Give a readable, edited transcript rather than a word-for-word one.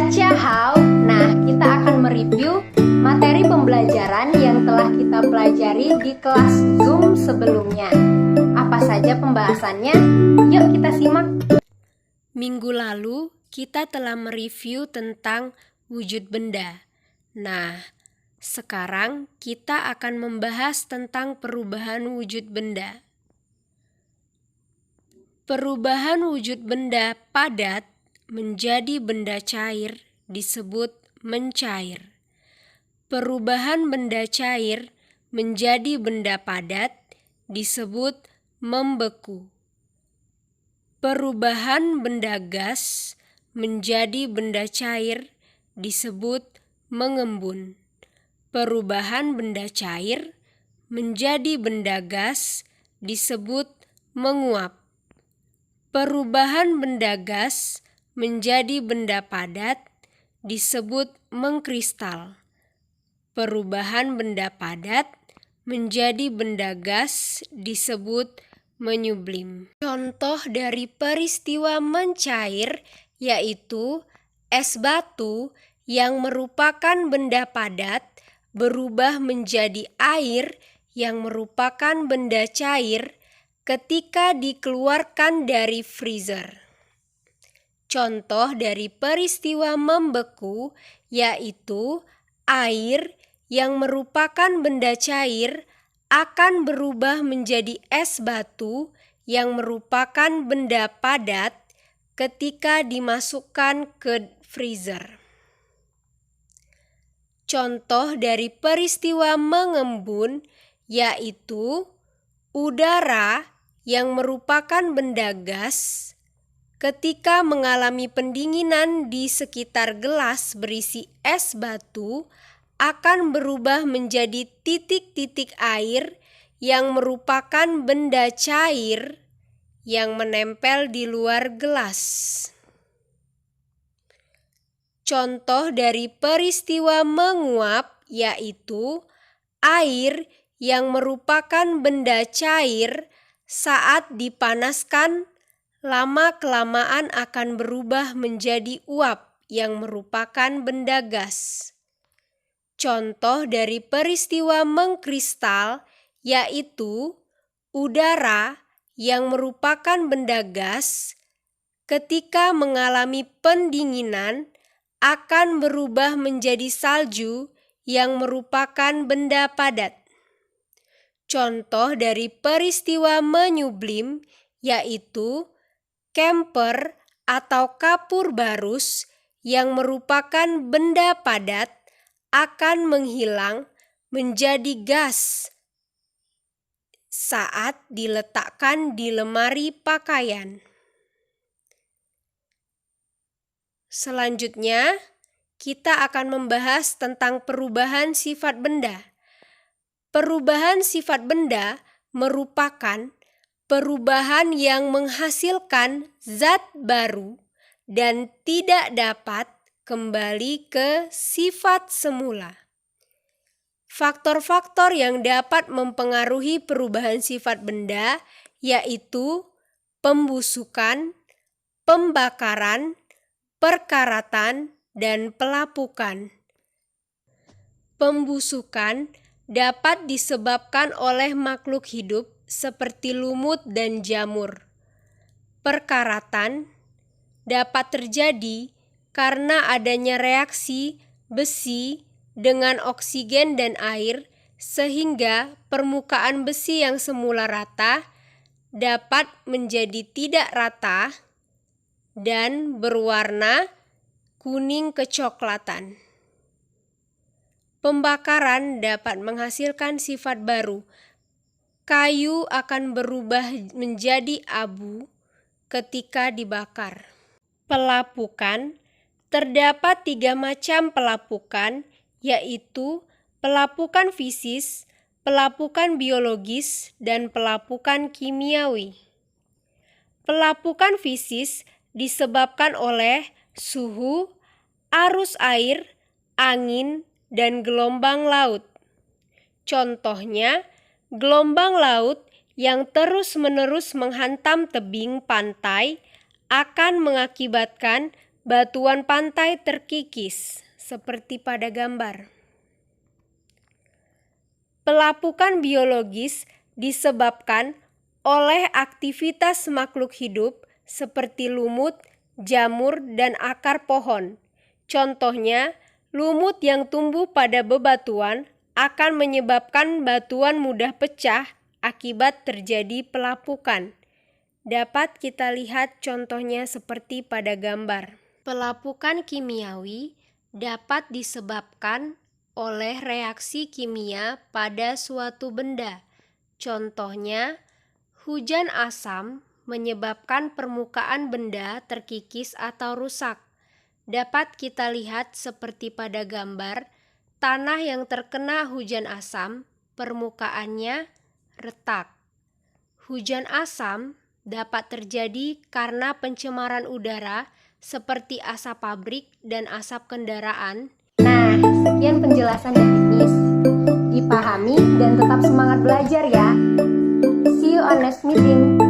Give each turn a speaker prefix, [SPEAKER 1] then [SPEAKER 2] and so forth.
[SPEAKER 1] Kacau. Nah, kita akan mereview materi pembelajaran yang telah kita pelajari di kelas Zoom sebelumnya. Apa saja pembahasannya? Yuk kita simak.
[SPEAKER 2] Minggu lalu kita telah mereview tentang wujud benda. Nah, sekarang kita akan membahas tentang perubahan wujud benda. Perubahan wujud benda padat menjadi benda cair disebut mencair. Perubahan benda cair menjadi benda padat disebut membeku. Perubahan benda gas menjadi benda cair disebut mengembun. Perubahan benda cair menjadi benda gas disebut menguap. Perubahan benda gas menjadi benda padat disebut mengkristal. Perubahan benda padat menjadi benda gas disebut menyublim. Contoh dari peristiwa mencair yaitu es batu yang merupakan benda padat berubah menjadi air yang merupakan benda cair ketika dikeluarkan dari freezer. Contoh dari peristiwa membeku yaitu air yang merupakan benda cair akan berubah menjadi es batu yang merupakan benda padat ketika dimasukkan ke freezer. Contoh dari peristiwa mengembun yaitu udara yang merupakan benda gas ketika mengalami pendinginan di sekitar gelas berisi es batu akan berubah menjadi titik-titik air yang merupakan benda cair yang menempel di luar gelas. Contoh dari peristiwa menguap yaitu air yang merupakan benda cair saat dipanaskan lama-kelamaan akan berubah menjadi uap yang merupakan benda gas. Contoh dari peristiwa mengkristal yaitu udara yang merupakan benda gas ketika mengalami pendinginan akan berubah menjadi salju yang merupakan benda padat. Contoh dari peristiwa menyublim yaitu camphor atau kapur barus yang merupakan benda padat akan menghilang menjadi gas saat diletakkan di lemari pakaian. Selanjutnya, kita akan membahas tentang perubahan sifat benda. Perubahan sifat benda merupakan perubahan yang menghasilkan zat baru dan tidak dapat kembali ke sifat semula. Faktor-faktor yang dapat mempengaruhi perubahan sifat benda yaitu pembusukan, pembakaran, perkaratan, dan pelapukan. Pembusukan dapat disebabkan oleh makhluk hidup seperti lumut dan jamur. Perkaratan dapat terjadi karena adanya reaksi besi dengan oksigen dan air sehingga permukaan besi yang semula rata dapat menjadi tidak rata dan berwarna kuning kecoklatan. Pembakaran dapat menghasilkan sifat baru. Kayu akan berubah menjadi abu ketika dibakar. Pelapukan, terdapat 3 macam pelapukan, yaitu pelapukan fisis, pelapukan biologis, dan pelapukan kimiawi. Pelapukan fisis disebabkan oleh suhu, arus air, angin, dan gelombang laut. Contohnya, gelombang laut yang terus-menerus menghantam tebing pantai akan mengakibatkan Batuan pantai terkikis, seperti pada gambar. Pelapukan biologis disebabkan oleh aktivitas makhluk hidup seperti lumut, jamur, dan akar pohon. Contohnya, lumut yang tumbuh pada bebatuan akan menyebabkan batuan mudah pecah akibat terjadi pelapukan. Dapat kita lihat contohnya seperti pada gambar. Pelapukan kimiawi dapat disebabkan oleh reaksi kimia pada suatu benda. Contohnya, hujan asam menyebabkan permukaan benda terkikis atau rusak. Dapat kita lihat seperti pada gambar, tanah yang terkena hujan asam, permukaannya retak. Hujan asam dapat terjadi karena pencemaran udara seperti asap pabrik dan asap kendaraan.
[SPEAKER 1] Nah, sekian penjelasan dari Miss. Dipahami dan tetap semangat belajar ya. See you on next meeting.